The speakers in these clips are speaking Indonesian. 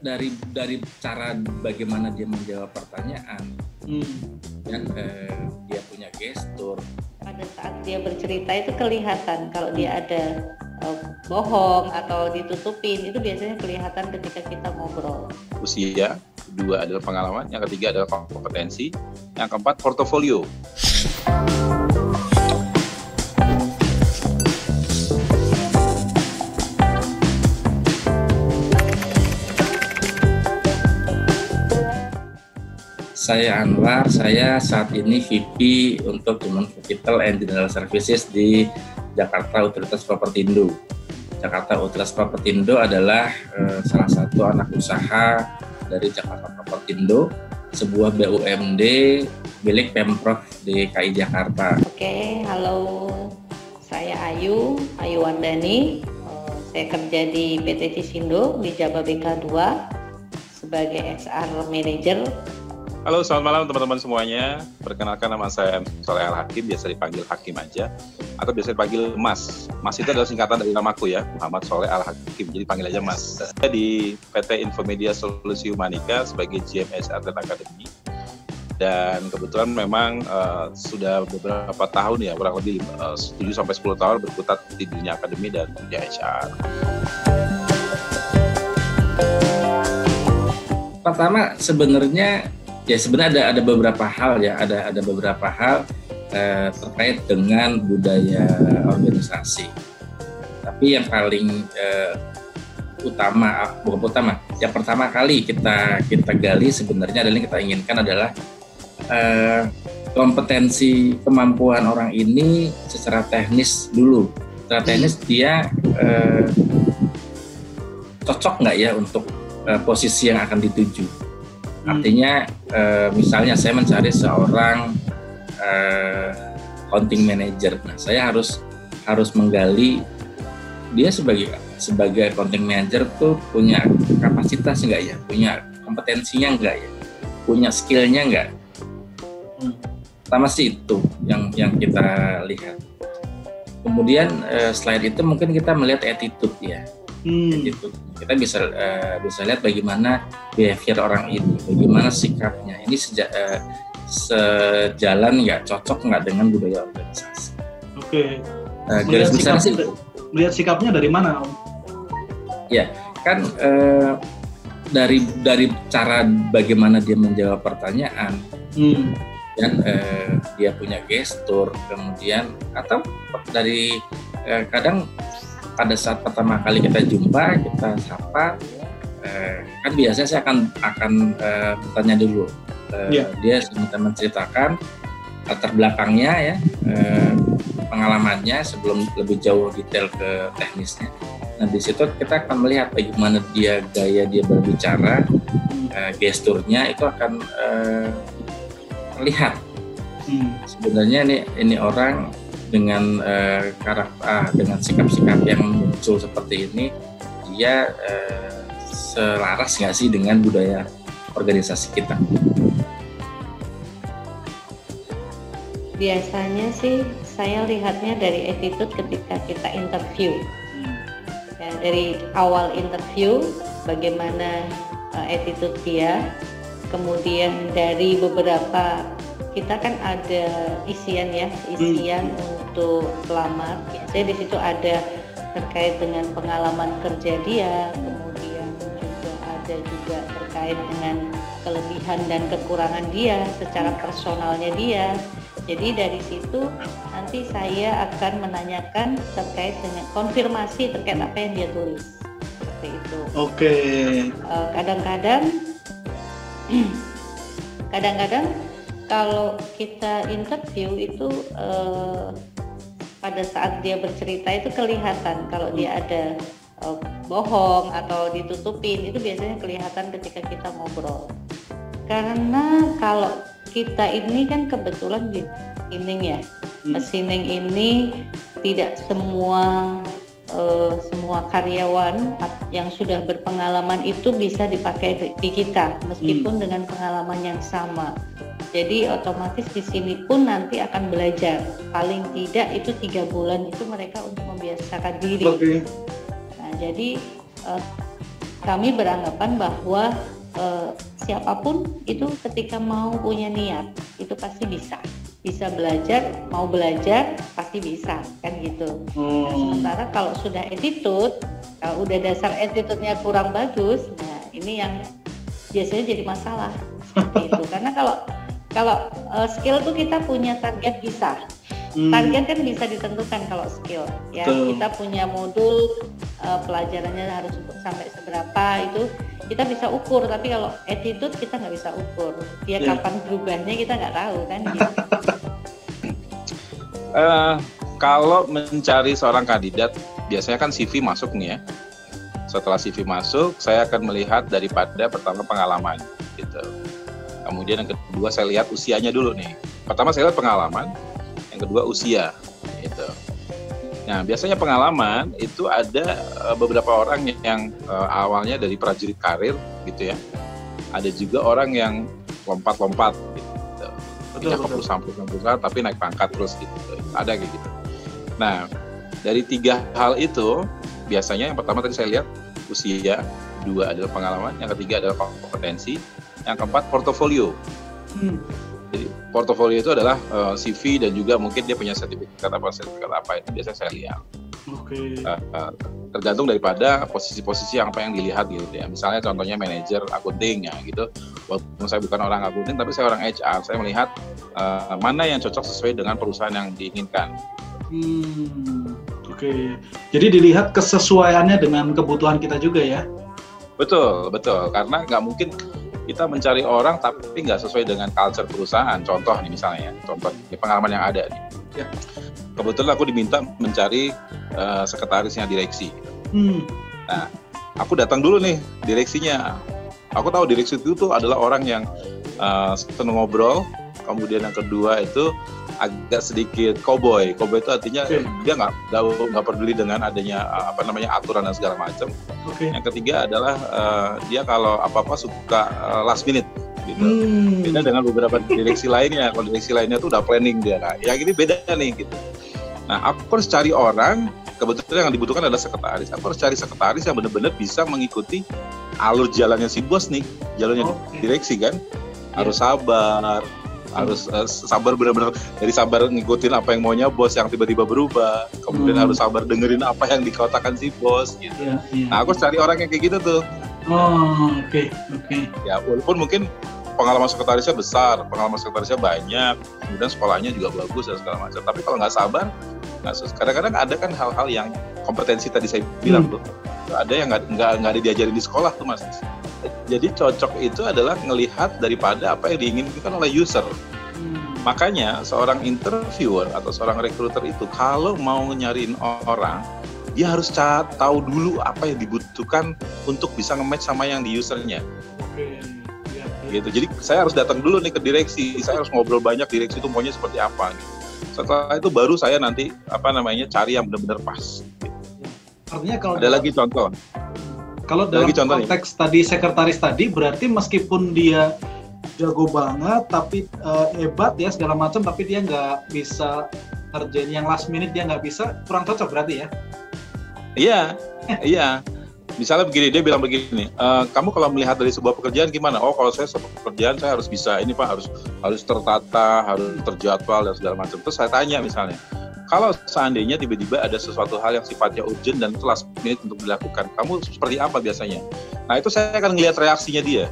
dari cara bagaimana dia menjawab pertanyaan, dan dia punya gestur. Pada saat dia bercerita itu kelihatan kalau dia ada bohong atau ditutupin, itu biasanya kelihatan ketika kita ngobrol. Usia, kedua adalah pengalaman, yang ketiga adalah kompetensi, yang keempat portofolio. Saya Anwar, saya saat ini VP untuk Human Capital and General Services di Jakarta Utilitas Propertindo. Jakarta Utilitas Propertindo adalah salah satu anak usaha dari Jakarta Propertindo, sebuah BUMD milik Pemprov DKI Jakarta. Oke, halo, saya Ayu Wardani. Saya kerja di PT Cisindo di Jababeka 2 sebagai HR Manager. Halo, selamat malam teman-teman semuanya. Perkenalkan, nama saya Soleh Al-Hakim, biasa dipanggil Hakim aja, atau biasa dipanggil Mas. Mas itu adalah singkatan dari namaku ya, Muhammad Soleh Al-Hakim, jadi panggil aja Mas. Saya di PT Infomedia Solusi Humanica sebagai GM HR dan Akademi. Dan kebetulan memang sudah beberapa tahun ya, kurang lebih 7-10 tahun berkutat di dunia akademi dan dunia HR. Pertama sebenarnya ada beberapa hal ya, ada beberapa hal terkait dengan budaya organisasi. Tapi yang paling yang pertama kali kita gali sebenarnya adalah yang kita inginkan adalah kompetensi kemampuan orang ini secara teknis dulu. Secara teknis dia cocok nggak ya untuk posisi yang akan dituju. Artinya misalnya saya mencari seorang accounting manager. Nah, saya harus menggali dia sebagai accounting manager tuh punya kapasitas nggak ya, punya kompetensinya nggak ya, punya skillnya nggak. Pertama sih itu yang kita lihat. Kemudian selain itu mungkin kita melihat attitude ya. Attitude. Kita bisa lihat bagaimana behavior orang ini, bagaimana sikapnya. Ini sejalan nggak, cocok nggak dengan budaya organisasi. Oke. Garis besar sih. Melihat sikapnya dari mana, Om? Ya, kan dari cara bagaimana dia menjawab pertanyaan, dan dia punya gestur, kemudian atau dari kadang pada saat pertama kali kita jumpa, kita sapa, kan biasanya saya akan bertanya dulu. Dia minta menceritakan latar belakangnya ya, pengalamannya sebelum lebih jauh detail ke teknisnya. Nah di situ kita akan melihat bagaimana gaya dia berbicara, gesturnya itu akan terlihat. Sebenarnya ini orang dengan karakter, dengan sikap-sikap yang muncul seperti ini, dia selaras nggak sih dengan budaya organisasi kita? Biasanya sih saya lihatnya dari attitude ketika kita interview. Ya, dari awal interview bagaimana attitude dia, kemudian dari beberapa kita kan ada isian untuk pelamar. Biasanya di situ ada terkait dengan pengalaman kerja dia, kemudian ada juga terkait dengan kelebihan dan kekurangan dia secara personalnya dia. Jadi dari situ nanti saya akan menanyakan terkait dengan konfirmasi terkait apa yang dia tulis, seperti itu. Oke. Kadang-kadang kalau kita interview itu pada saat dia bercerita itu kelihatan kalau dia ada bohong atau ditutupin, itu biasanya kelihatan ketika kita ngobrol. Karena kalau kita ini kan kebetulan di Masining ini tidak semua karyawan yang sudah berpengalaman itu bisa dipakai di kita meskipun dengan pengalaman yang sama. Jadi otomatis di sini pun nanti akan belajar. Paling tidak itu 3 bulan itu mereka untuk membiasakan diri. Okay. Nah, jadi kami beranggapan bahwa siapapun itu ketika mau punya niat itu pasti bisa belajar, mau belajar pasti bisa kan gitu. Nah, sementara kalau sudah attitude, kalau udah dasar attitude-nya kurang bagus, nah ini yang biasanya jadi masalah seperti itu. Karena kalau skill tuh kita punya target bisa. Target kan bisa ditentukan kalau skill ya. Kita punya modul pelajarannya harus sampai seberapa itu kita bisa ukur, tapi kalau attitude kita nggak bisa ukur. Dia kapan berubahnya kita nggak tahu kan gitu. Kalau mencari seorang kandidat biasanya kan CV masuk nih ya. Setelah CV masuk, saya akan melihat daripada pertama pengalaman gitu. Kemudian yang kedua saya lihat usianya dulu nih. Pertama saya lihat pengalaman, yang kedua usia gitu. Nah, biasanya pengalaman itu ada beberapa orang yang awalnya dari prajurit karir gitu ya. Ada juga orang yang lompat-lompat gitu. Pindah ke perusahaan tapi naik pangkat terus gitu. Ada kayak gitu. Nah, dari 3 hal itu biasanya yang pertama tadi saya lihat usia, 2 adalah pengalaman, yang ketiga adalah kompetensi, yang keempat portofolio. Jadi portofolio itu adalah CV dan juga mungkin dia punya sertifikat apa itu biasanya saya lihat. Tergantung daripada posisi-posisi apa yang dilihat gitu ya. Misalnya contohnya manajer akunting ya gitu. Walaupun saya bukan orang akunting tapi saya orang HR, saya melihat mana yang cocok sesuai dengan perusahaan yang diinginkan. Jadi dilihat kesesuaiannya dengan kebutuhan kita juga ya. Betul. Karena nggak mungkin kita mencari orang tapi nggak sesuai dengan culture perusahaan. Contoh nih misalnya, contoh ini pengalaman yang ada nih. Ya. Kebetulan aku diminta mencari sekretarisnya direksi. Nah, aku datang dulu nih direksinya. Aku tahu direksi itu tuh adalah orang yang senang ngobrol. Kemudian yang kedua itu agak sedikit cowboy. Cowboy itu artinya dia nggak peduli dengan adanya aturan dan segala macam. Yang ketiga adalah dia kalau apa-apa suka last minute gitu. Beda dengan beberapa direksi lainnya. Kalau direksi lainnya tuh udah planning dia. Nah, yang ini beda nih gitu. Nah, aku harus cari orang, kebetulan yang dibutuhkan adalah sekretaris. Aku harus cari sekretaris yang benar-benar bisa mengikuti alur jalannya si bos nih, jalannya direksi kan. Harus sabar, harus sabar benar-benar, dari sabar ngikutin apa yang maunya bos yang tiba-tiba berubah, kemudian harus sabar dengerin apa yang dikatakan si bos gitu. Nah, aku harus cari orang yang kayak gitu tuh. Ya, walaupun mungkin pengalaman sekretarisnya besar, pengalaman sekretarisnya banyak, kemudian sekolahnya juga bagus dan segala macam. Tapi kalau nggak sabar, kadang-kadang ada kan hal-hal yang kompetensi tadi saya bilang tuh, ada yang nggak ada diajarin di sekolah tuh mas. Jadi cocok itu adalah ngelihat daripada apa yang diinginkan oleh user. Makanya seorang interviewer atau seorang recruiter itu kalau mau nyariin orang, dia harus tahu dulu apa yang dibutuhkan untuk bisa nge-match sama yang di usernya. Gitu. Jadi saya harus datang dulu nih ke direksi, saya harus ngobrol banyak direksi itu maunya seperti apa. Gitu. Setelah itu baru saya nanti cari yang benar-benar pas. Gitu. Artinya kalau ada lagi contoh. Kalau dalam konteks tadi sekretaris tadi berarti meskipun dia jago banget tapi hebat ya segala macam tapi dia nggak bisa ngerjain yang last minute, dia nggak bisa, kurang cocok berarti ya? Iya. Misalnya begini, dia bilang begini, kamu kalau melihat dari sebuah pekerjaan gimana? Oh, kalau saya sebuah pekerjaan saya harus bisa ini Pak, harus tertata, harus terjadwal dan segala macam. Terus saya tanya misalnya, kalau seandainya tiba-tiba ada sesuatu hal yang sifatnya urgent dan itu last minute untuk dilakukan, kamu seperti apa biasanya? Nah, itu saya akan ngelihat reaksinya dia.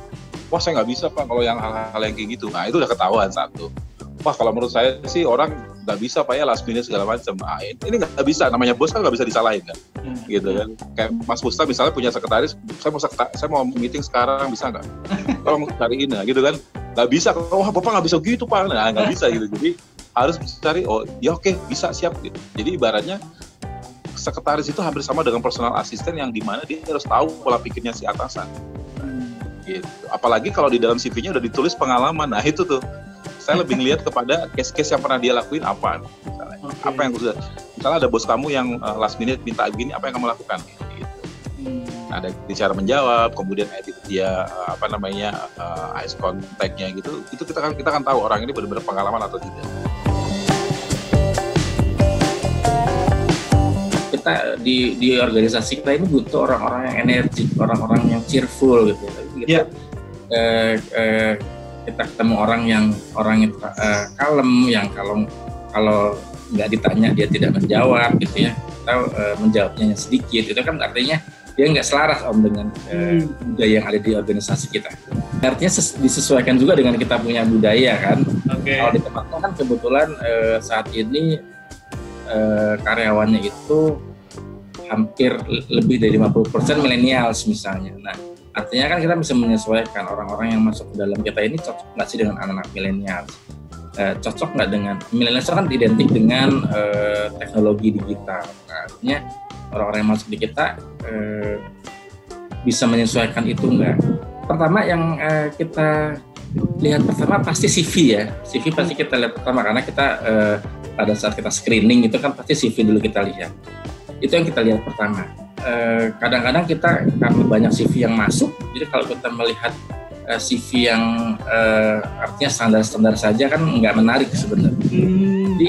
Wah, saya nggak bisa Pak kalau yang hal-hal yang kayak gitu. Nah, itu udah ketahuan satu. Wah, kalau menurut saya sih orang nggak bisa Pak ya last minute segala macam. Nah, ini nggak bisa, namanya bos kan nggak bisa disalahin kan, gitu kan. Kayak Mas Pusta misalnya punya sekretaris, saya mau meeting sekarang bisa nggak? Tolong cariin ya, gitu kan. Nggak bisa, wah Bapak nggak bisa gitu Pak, nah nggak bisa gitu. Jadi harus cari, oh ya oke, bisa siap gitu. Jadi ibaratnya sekretaris itu hampir sama dengan personal assistant yang dimana dia harus tahu pola pikirnya si atasan. Gitu. Apalagi kalau di dalam CV-nya udah ditulis pengalaman, nah itu tuh saya lebih ngelihat kepada case-case yang pernah dia lakuin apa, misalnya. Apa yang sudah, misalnya ada bos kamu yang last minute minta begini, apa yang kamu lakukan? Gitu. Ada cara menjawab, kemudian dia eyes contact-nya gitu, itu kita kan tahu orang ini benar-benar pengalaman atau tidak. kita di organisasi kita ini butuh orang-orang yang energik, orang-orang yang cheerful gitu ya. Tapi kita kita ketemu orang yang kalem, yang kalau nggak ditanya dia tidak menjawab gitu ya, atau menjawabnya sedikit, itu kan artinya dia nggak selaras dengan budaya yang ada di organisasi kita. Artinya disesuaikan juga dengan kita punya budaya kan. Kalau di tempatnya kan kebetulan saat ini karyawannya itu hampir lebih dari 50% millennials misalnya. Nah, artinya kan kita bisa menyesuaikan orang-orang yang masuk ke dalam kita ini cocok nggak sih dengan anak-anak millennials. Cocok nggak dengan millennials kan identik dengan teknologi digital. Nah, artinya orang-orang yang masuk di kita bisa menyesuaikan itu nggak? Pertama yang kita lihat pertama pasti CV ya. CV pasti kita lihat pertama karena kita pada saat kita screening itu kan pasti CV dulu kita lihat. Itu yang kita lihat pertama. Kadang-kadang kami banyak CV yang masuk. Jadi kalau kita melihat CV yang artinya standar-standar saja kan nggak menarik sebenarnya. Jadi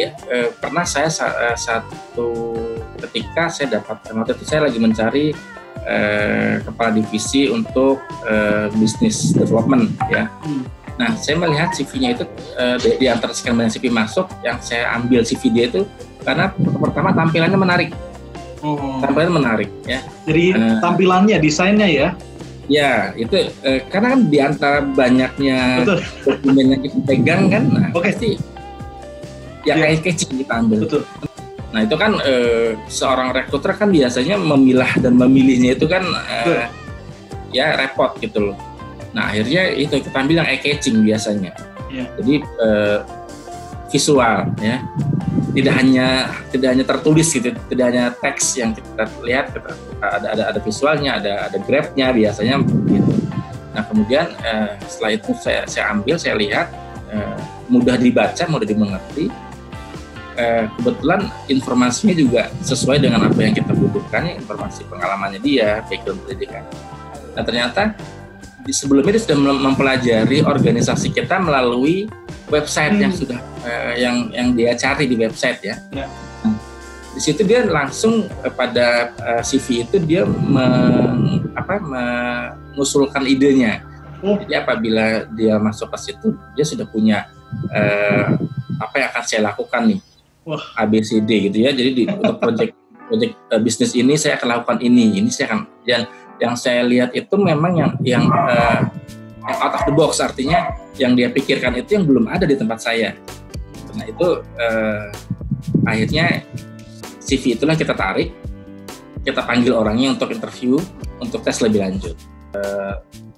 pernah saya satu ketika saya dapatkan, waktu itu saya lagi mencari kepala divisi untuk business development ya. Nah, saya melihat CV-nya itu di antara sekian banyak CV masuk, yang saya ambil CV dia itu karena pertama tampilannya menarik. Tampilannya menarik ya. Jadi tampilannya, desainnya ya. Ya, itu karena kan di antara banyaknya dokumen yang kita pegang kan, nah pasti yang catchy kita ambil. Betul. Nah itu kan seorang rekruter kan biasanya memilah dan memilihnya itu kan ya repot gitu loh. Nah akhirnya itu kita ambil yang eye-catching biasanya. Jadi visual ya, tidak hanya tertulis gitu, tidak hanya teks yang kita lihat, ada visualnya, ada grafnya biasanya gitu. Nah kemudian setelah itu saya ambil, saya lihat mudah dibaca, mudah dimengerti. Kebetulan informasinya juga sesuai dengan apa yang kita butuhkan, informasi pengalamannya dia, background pendidikan. Nah ternyata sebelumnya dia sudah mempelajari organisasi kita melalui website yang sudah yang dia cari di website ya. Nah, di situ dia langsung pada CV itu dia mengusulkan idenya. Jadi apabila dia masuk ke situ, dia sudah punya apa yang akan saya lakukan nih. ABCD gitu ya. Jadi untuk project bisnis ini saya akan lakukan ini saya akan, yang saya lihat itu memang yang out of the box, artinya yang dia pikirkan itu yang belum ada di tempat saya. Nah itu akhirnya CV itulah kita tarik, kita panggil orangnya untuk interview, untuk tes lebih lanjut.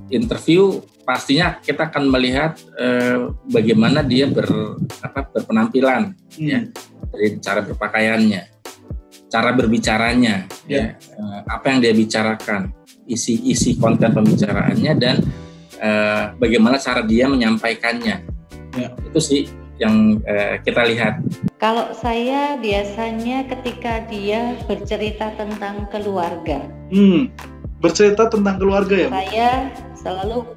Interview pastinya kita akan melihat bagaimana dia berpenampilan ya, dari cara berpakaiannya, cara berbicaranya ya, apa yang dia bicarakan, isi konten pembicaraannya, dan bagaimana cara dia menyampaikannya. Itu sih yang kita lihat. Kalau saya biasanya ketika dia bercerita tentang keluarga. Bercerita tentang keluarga ya? Saya selalu,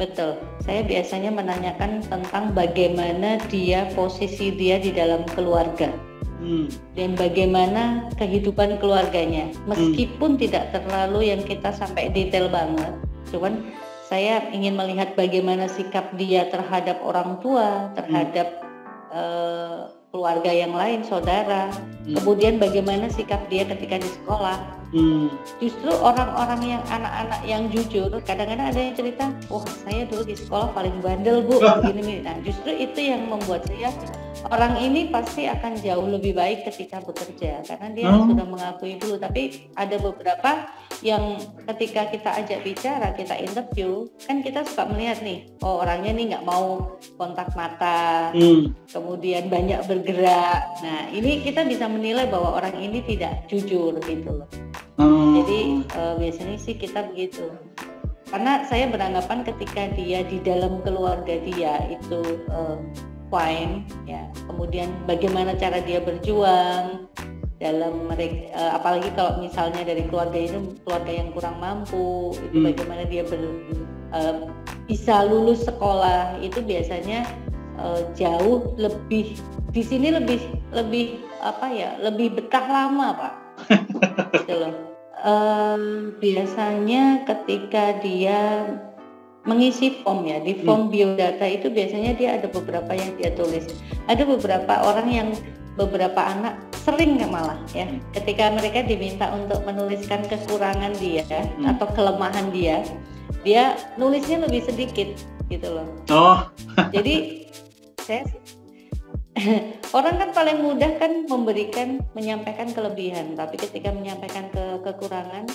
betul, saya biasanya menanyakan tentang bagaimana posisi dia di dalam keluarga. Dan bagaimana kehidupan keluarganya. Meskipun tidak terlalu yang kita sampai detail banget, cuman saya ingin melihat bagaimana sikap dia terhadap orang tua, terhadap keluarga yang lain, saudara. Kemudian bagaimana sikap dia ketika di sekolah. Justru orang-orang yang anak-anak yang jujur, kadang-kadang ada yang cerita, wah saya dulu di sekolah paling bandel bu, begini. Nah justru itu yang membuat saya, orang ini pasti akan jauh lebih baik ketika bekerja, karena dia sudah mengakui dulu. Tapi ada beberapa yang ketika kita ajak bicara, kita interview, kan kita suka melihat nih, oh orangnya nih nggak mau kontak mata, kemudian banyak bergerak. Nah ini kita bisa menilai bahwa orang ini tidak jujur gitu loh. Jadi biasanya sih kita begitu. Karena saya beranggapan ketika dia di dalam keluarga dia itu fine ya. Kemudian bagaimana cara dia berjuang dalam apalagi kalau misalnya dari keluarga itu keluarga yang kurang mampu, itu bagaimana dia bisa lulus sekolah, itu biasanya jauh lebih di sini lebih betah lama Pak. gitu loh. Biasanya ketika dia mengisi form ya, di form biodata itu biasanya dia ada beberapa yang dia tulis. Ada beberapa orang yang beberapa anak sering malah ya, ketika mereka diminta untuk menuliskan kekurangan dia atau kelemahan dia nulisnya lebih sedikit gitu loh. Jadi saya orang kan paling mudah kan menyampaikan kelebihan, tapi ketika menyampaikan kekurangan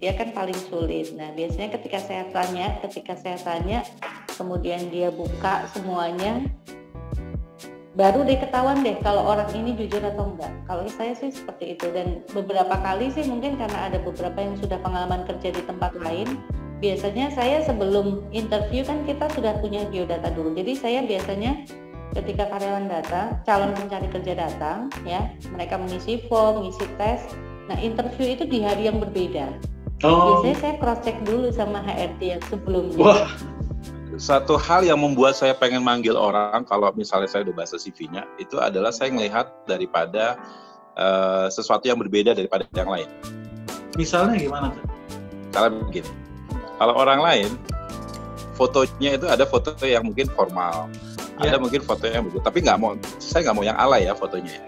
dia kan paling sulit. Nah, biasanya ketika saya tanya kemudian dia buka semuanya, baru ketahuan deh kalau orang ini jujur atau enggak. Kalau saya sih seperti itu, dan beberapa kali sih mungkin karena ada beberapa yang sudah pengalaman kerja di tempat lain, biasanya saya sebelum interview kan kita sudah punya biodata dulu. Jadi saya biasanya ketika karyawan datang, calon pencari kerja datang ya, mereka mengisi form, mengisi tes. Nah, interview itu di hari yang berbeda. Biasanya saya cross check dulu sama HRD yang sebelumnya. Wah. Satu hal yang membuat saya pengen manggil orang kalau misalnya saya udah bahasa CV-nya itu adalah saya melihat daripada sesuatu yang berbeda daripada yang lain. Misalnya gimana tuh? Misalnya begini, kalau orang lain fotonya itu ada foto yang mungkin formal, ada mungkin foto yang begitu, tapi saya nggak mau yang alay ya fotonya ya.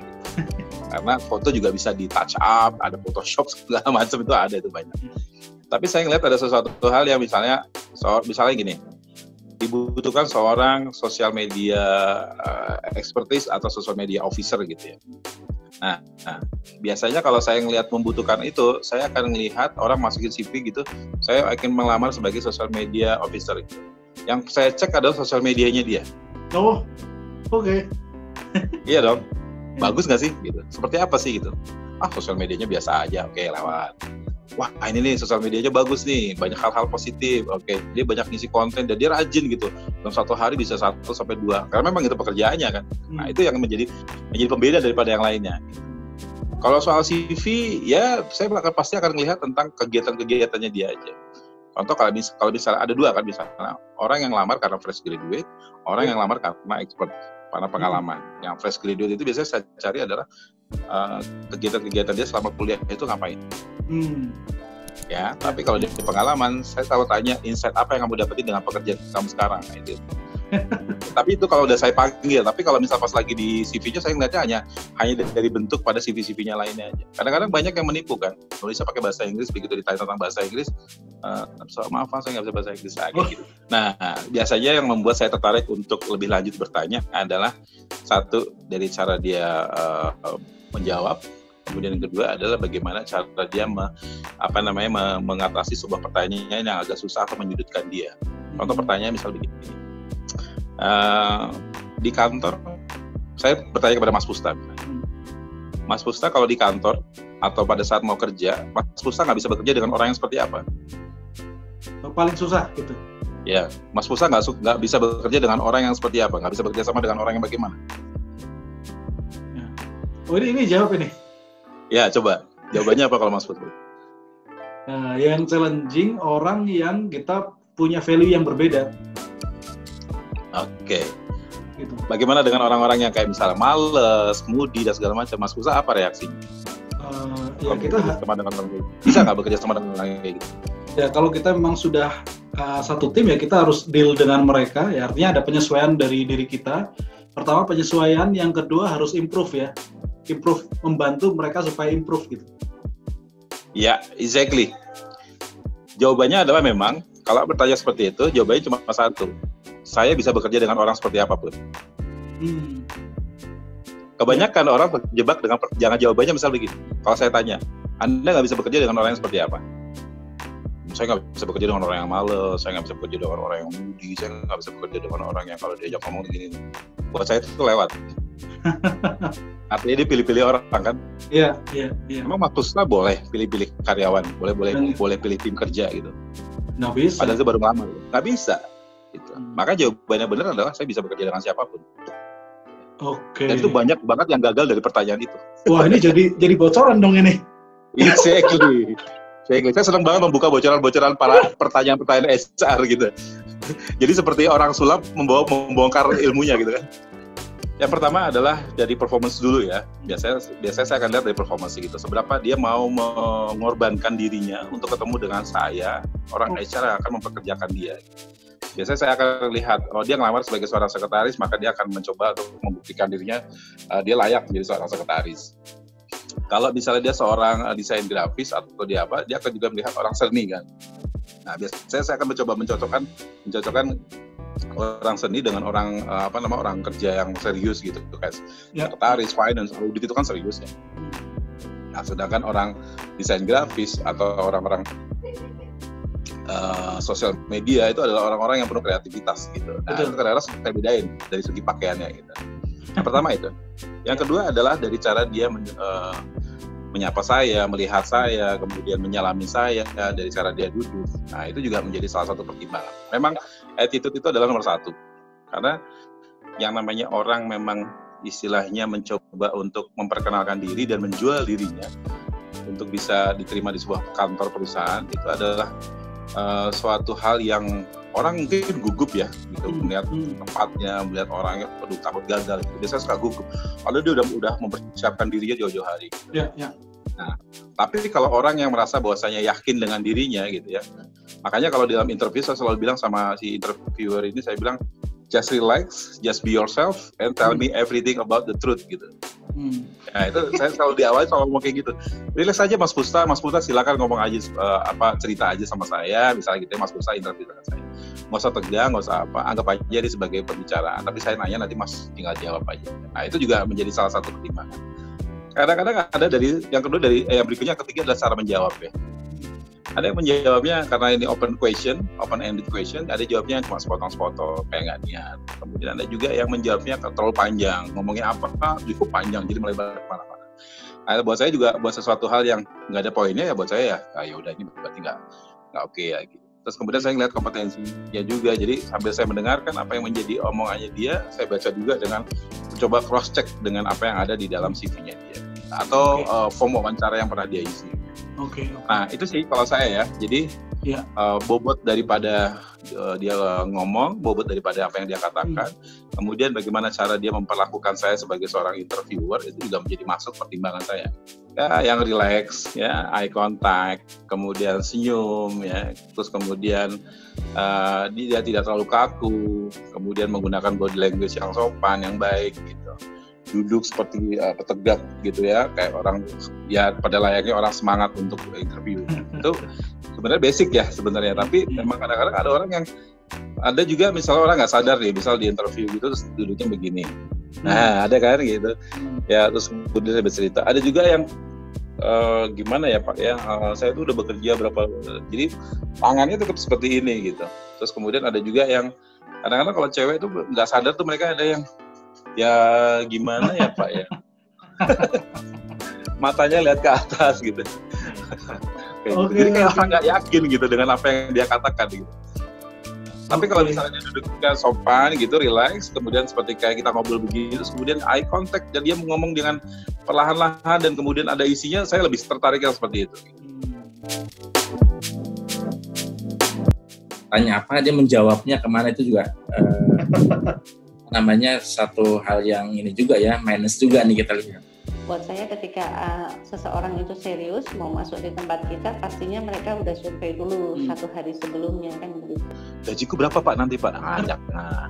Karena foto juga bisa di touch up, ada Photoshop segala macam itu ada itu banyak. Tapi saya ngeliat ada sesuatu hal yang misalnya gini. Dibutuhkan seorang sosial media expertise atau social media officer gitu ya. Nah, biasanya kalau saya ngelihat membutuhkan itu, saya akan melihat orang masukin CV gitu, saya akan melamar sebagai social media officer gitu. Yang saya cek adalah sosial medianya dia. Oh, oke. Iya dong. Bagus nggak sih? Gitu. Seperti apa sih gitu? Sosial medianya biasa aja, oke, lewat. Wah, ini nih sosial medianya bagus nih, banyak hal-hal positif, oke, dia banyak ngisi konten dan dia rajin gitu. Dalam satu hari bisa 1-2, karena memang itu pekerjaannya kan. Nah, itu yang menjadi pembeda daripada yang lainnya. Kalau soal CV, ya saya pasti akan melihat tentang kegiatan-kegiatannya dia aja. Contoh kalau misalnya ada dua kan, misalnya orang yang lamar karena fresh graduate, orang yang lamar karena expert, karena pengalaman. Yang fresh graduate itu biasanya saya cari adalah kegiatan-kegiatan dia selama kuliah itu ngapain. Ya, tapi kalau di pengalaman, saya selalu tanya insight apa yang kamu dapetin dengan pekerjaan kamu sekarang. Nah, itu. Tapi itu kalau udah saya panggil, tapi kalau misal pas lagi di CV-nya saya ngeliatnya hanya dari bentuk pada CV-CV-nya lainnya aja. Kadang-kadang banyak yang menipu kan, nulisnya pakai bahasa Inggris, begitu ditanya tentang bahasa Inggris, maaf saya nggak bisa bahasa Inggris lagi gitu. Nah, biasanya yang membuat saya tertarik untuk lebih lanjut bertanya adalah satu dari cara dia menjawab. Kemudian yang kedua adalah bagaimana cara dia mengatasi sebuah pertanyaan yang agak susah atau menyudutkan dia. Contoh pertanyaan misal begini. Di kantor, saya bertanya kepada Mas Pusta. Mas Pusta kalau di kantor atau pada saat mau kerja, Mas Pusta nggak bisa bekerja dengan orang yang seperti apa? Paling susah gitu. Ya, Mas Pusta nggak bisa bekerja dengan orang yang seperti apa? Nggak bisa bekerja sama dengan orang yang bagaimana? Oh ini jawab ini. Ya, coba. Jawabannya apa kalau Mas Putri? Yang challenging orang yang kita punya value yang berbeda. Oke. Gitu. Bagaimana dengan orang-orang yang kayak misalnya males, moody, dan segala macam? Mas Pusa, apa reaksinya? Ya kita bisa nggak bekerja sama dengan orang kayak gitu? Ya, kalau kita memang sudah satu tim ya kita harus deal dengan mereka. Ya, artinya ada penyesuaian dari diri kita. Pertama penyesuaian, yang kedua harus improve ya. Improve, membantu mereka supaya improve gitu. Ya, exactly. Jawabannya adalah memang kalau bertanya seperti itu, jawabannya cuma satu. Saya bisa bekerja dengan orang seperti apapun. Kebanyakan orang terjebak dengan jangan jawabannya misal begini. Kalau saya tanya, Anda nggak bisa bekerja dengan orang yang seperti apa? Saya nggak bisa bekerja dengan orang yang males, saya nggak bisa bekerja dengan orang yang moody, saya nggak bisa bekerja dengan orang yang kalau diajak ngomong gini. Buat saya itu lewat. Artinya dia pilih-pilih orang kan? Iya. Emang Matusna boleh pilih-pilih karyawan, boleh pilih tim kerja gitu. Nggak bisa. Padahal itu baru ngelamar, nggak bisa. Gitu. Maka jawabannya benar adalah saya bisa bekerja dengan siapapun. Oke. Dan itu banyak banget yang gagal dari pertanyaan itu. Wah, ini jadi bocoran dong ini. Exactly. Saya senang banget membuka bocoran-bocoran para pertanyaan-pertanyaan HR gitu. Jadi seperti orang sulap membongkar ilmunya gitu kan. Yang pertama adalah dari performance dulu ya. Biasanya saya akan lihat dari performance gitu. Seberapa dia mau mengorbankan dirinya untuk ketemu dengan saya, orang HR yang akan mempekerjakan dia. Biasanya saya akan lihat, kalau dia ngelamar sebagai seorang sekretaris, maka dia akan mencoba untuk membuktikan dirinya dia layak menjadi seorang sekretaris. Kalau misalnya dia seorang desain grafis atau dia apa, dia akan juga melihat orang seni kan. Nah, biasanya saya akan mencoba mencocokkan orang seni dengan orang orang kerja yang serius gitu, kayak sekretaris, finance, audit itu kan serius ya. Nah, sedangkan orang desain grafis atau orang-orang sosial media itu adalah orang-orang yang penuh kreativitas gitu. Nah, itu kadang-kadang saya bedain dari segi pakaiannya gitu. Yang pertama itu. Yang kedua adalah dari cara dia menyapa saya, melihat saya, kemudian menyalami saya, dari cara dia duduk. Nah, itu juga menjadi salah satu pertimbangan. Memang attitude itu adalah nomor satu. Karena yang namanya orang memang istilahnya mencoba untuk memperkenalkan diri dan menjual dirinya untuk bisa diterima di sebuah kantor perusahaan, itu adalah suatu hal yang orang mungkin gugup ya, gitu, melihat tempatnya, melihat orangnya, takut gagal. Gitu. Biasanya suka gugup. Kalau dia udah mempersiapkan dirinya jauh-jauh hari. Gitu. Nah, tapi kalau orang yang merasa bahwasanya yakin dengan dirinya, gitu ya. Makanya kalau dalam interview saya selalu bilang sama si interviewer ini, saya bilang, just relax, just be yourself, and tell me everything about the truth, gitu. Nah, itu saya selalu di awal ngomong kayak gitu. Relax aja Mas Pusta silakan ngomong aja cerita aja sama saya, misalnya gitu ya, Mas Pusta interview dengan saya. Nggak usah tegang, nggak usah apa, anggap aja dia sebagai pembicaraan. Tapi saya nanya nanti Mas tinggal jawab aja. Nah, itu juga menjadi salah satu pertimbangan. Kadang-kadang ada yang kedua yang berikutnya, ketiga adalah cara menjawab ya. Ada yang menjawabnya karena ini open-ended question, ada jawabnya cuma sepotong-sepotong, kayak nggak niat. Kemudian ada juga yang menjawabnya terlalu panjang, ngomongnya apa, cukup panjang, jadi melebar kemana-mana. Nah, buat saya juga, buat sesuatu hal yang nggak ada poinnya ya buat saya ya udah ini berarti nggak oke ya gitu. Terus kemudian saya ngeliat kompetensinya juga, jadi sambil saya mendengarkan apa yang menjadi omongannya dia, saya baca juga dengan mencoba cross-check dengan apa yang ada di dalam CV-nya dia. Atau form wawancara yang pernah dia isi. Nah, itu sih kalau saya ya. Jadi bobot daripada dia ngomong, bobot daripada apa yang dia katakan, kemudian bagaimana cara dia memperlakukan saya sebagai seorang interviewer, itu juga menjadi masuk pertimbangan saya. Ya, yang relax, ya, eye contact, kemudian senyum, ya, terus kemudian dia tidak terlalu kaku, kemudian menggunakan body language yang sopan, yang baik, gitu. Duduk seperti tegak gitu ya, kayak orang ya pada layaknya orang semangat untuk interview. Itu sebenarnya basic ya sebenarnya, tapi memang kadang-kadang ada orang yang ada juga misalnya orang nggak sadar nih, misal di interview gitu terus duduknya begini. Nah, ada kan gitu. Ya, terus kemudian saya bercerita. Ada juga yang gimana ya Pak ya, saya tuh udah bekerja berapa, jadi tangannya tetap seperti ini gitu. Terus kemudian ada juga yang kadang-kadang kalau cewek tuh nggak sadar tuh, mereka ada yang ya gimana ya Pak ya, matanya lihat ke atas gitu. Jadi kayak orang nggak yakin gitu dengan apa yang dia katakan gitu. Tapi kalau misalnya duduknya sopan gitu, relax, kemudian seperti kayak kita ngobrol begini, terus kemudian eye contact dan dia ngomong dengan perlahan-lahan dan kemudian ada isinya, saya lebih tertarik yang seperti itu. Tanya apa, dia menjawabnya kemana, itu juga namanya satu hal yang ini juga ya, minus juga nih kita lihat. Buat saya ketika seseorang itu serius mau masuk di tempat kita, pastinya mereka udah survei dulu 1 hari sebelumnya kan begitu. Gajiku berapa Pak nanti Pak? Nah,